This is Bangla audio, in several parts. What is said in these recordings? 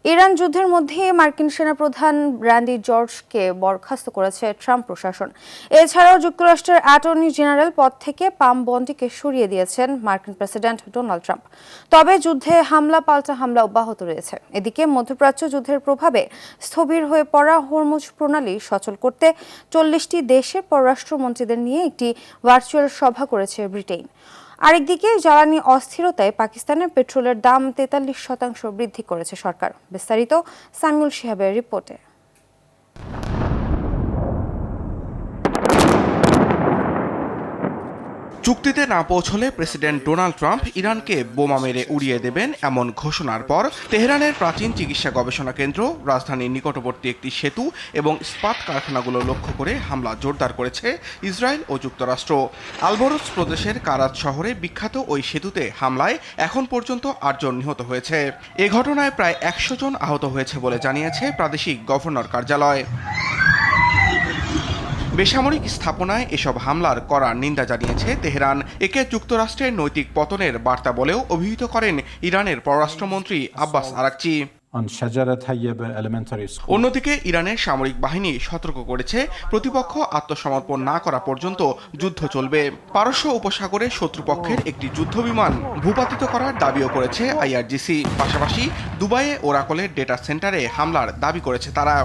ইরান যুদ্ধের মধ্যে মার্কিন সেনাপ্রধান র্যান্ডি জর্জকে বরখাস্ত করেছে ট্রাম্প প্রশাসন। এছাড়াও যুক্তরাষ্ট্রের অ্যাটর্নি জেনারেল পদ থেকে পাম বন্ডিকে সরিয়ে দিয়েছেন মার্কিন প্রেসিডেন্ট ডোনাল্ড ট্রাম্প। তবে যুদ্ধে হামলা পাল্টা হামলা অব্যাহত রয়েছে। এদিকে মধ্যপ্রাচ্য যুদ্ধের প্রভাবে স্থবির হয়ে পড়া হরমুজ প্রণালী সচল করতে 40টি দেশের পররাষ্ট্রমন্ত্রীদের নিয়ে একটি ভার্চুয়াল সভা করেছে ব্রিটেন। আরেকদিকে জ্বালানি অস্থিরতায় পাকিস্তানের পেট্রোলের দাম 43% বৃদ্ধি করেছে সরকার। বিস্তারিত সামিউল শিহাবের রিপোর্টে। চুক্তিতে না পৌঁছলে প্রেসিডেন্ট ডোনাল্ড ট্রাম্প ইরানকে বোমা মেরে উড়িয়ে দেবেন এমন ঘোষণার পর তেহরানের প্রাচীন চিকিৎসা গবেষণা কেন্দ্র, রাজধানীর নিকটবর্তী একটি সেতু এবং ইস্পাত কারখানাগুলো লক্ষ্য করে হামলা জোরদার করেছে ইসরায়েল ও যুক্তরাষ্ট্র। আলবরজ প্রদেশের কারাত শহরে বিখ্যাত ওই সেতুতে হামলায় এখন পর্যন্ত 8 জন নিহত হয়েছে। এ ঘটনায় প্রায় 100 জন আহত হয়েছে বলে জানিয়েছে প্রাদেশিক গভর্নর কার্যালয়। বেসামরিক স্থাপনায় এসব হামলার কড়া নিন্দা জানিয়েছে তেহরান। একে যুক্তরাষ্ট্রের নৈতিক পতনের বার্তা বলেও অভিহিত করেন ইরানের পররাষ্ট্রমন্ত্রী আব্বাস আরাকচি। অন্যদিকে ইরানের সামরিক বাহিনী সতর্ক করেছে, প্রতিপক্ষ আত্মসমর্পণ না করা পর্যন্ত যুদ্ধ চলবে। পারস্য উপসাগরে শত্রুপক্ষের একটি যুদ্ধবিমান ভূপাতিত করার দাবিও করেছে আইআরজিসি। পাশাপাশি দুবাইয়ে ওরাকলের ডেটা সেন্টারে হামলার দাবি করেছে তারা।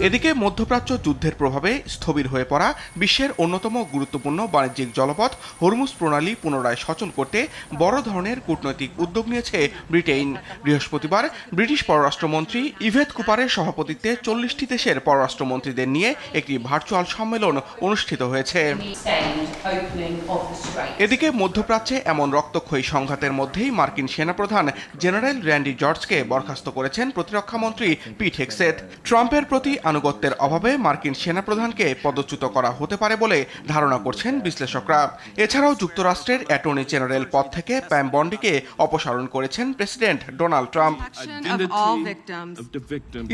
এদিকে মধ্যপ্রাচ্য যুদ্ধের প্রভাবে স্থবির হয়ে পড়া বিশ্বের অন্যতম গুরুত্বপূর্ণ বাণিজ্যিক জলপথ হরমুজ প্রণালী পুনরায় সচল করতে বড় ধরনের কূটনৈতিক উদ্যোগ নিয়েছে ব্রিটেন। বৃহস্পতিবার ব্রিটিশ পররাষ্ট্রমন্ত্রী ইভেত কুপারের সভাপতিত্বে 40টি দেশের পররাষ্ট্রমন্ত্রীদের নিয়ে একটি ভার্চুয়াল সম্মেলন অনুষ্ঠিত হয়েছে। এদিকে মধ্যপ্রাচ্যে এমন রক্তক্ষয়ী সংঘাতের মধ্যেই মার্কিন সেনাপ্রধান জেনারেল র্যান্ডি জর্জকে বরখাস্ত করেছেন প্রতিরক্ষামন্ত্রী পিট হেগসেথ। ট্রাম্পের প্রতি আনুগত্যের অভাবে মার্কিন সেনাপ্রধানকে পদচ্যুত করা হতে পারে বলে ধারণা করছেন বিশ্লেষকরা। এছাড়াও যুক্তরাষ্ট্রের অ্যাটর্নি জেনারেল পদ থেকে প্যাম বন্ডিকে অপসারণ করেছেন প্রেসিডেন্ট ডোনাল্ড ট্রাম্প।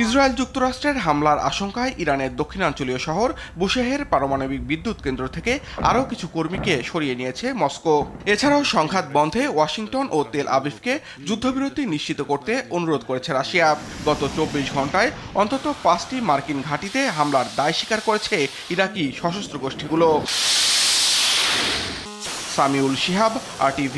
ইসরায়েল যুক্তরাষ্ট্রের হামলার আশঙ্কায় ইরানের দক্ষিণাঞ্চলীয় শহর বুশেহের পারমাণবিক বিদ্যুৎ কেন্দ্র থেকে আরও কিছু কর্মীকে সরিয়ে নিয়েছে মস্কো। এছাড়াও সংঘাত বন্ধে ওয়াশিংটন ও তেল আবিবকে যুদ্ধবিরতি নিশ্চিত করতে অনুরোধ করেছে রাশিয়া। গত 24 ঘন্টায় অন্তত 5টি মার্কিন ঘাঁটিতে হামলার দায় স্বীকার করেছে ইরাকি সশস্ত্র গোষ্ঠীগুলো। সামিউল শিহাব, RTV।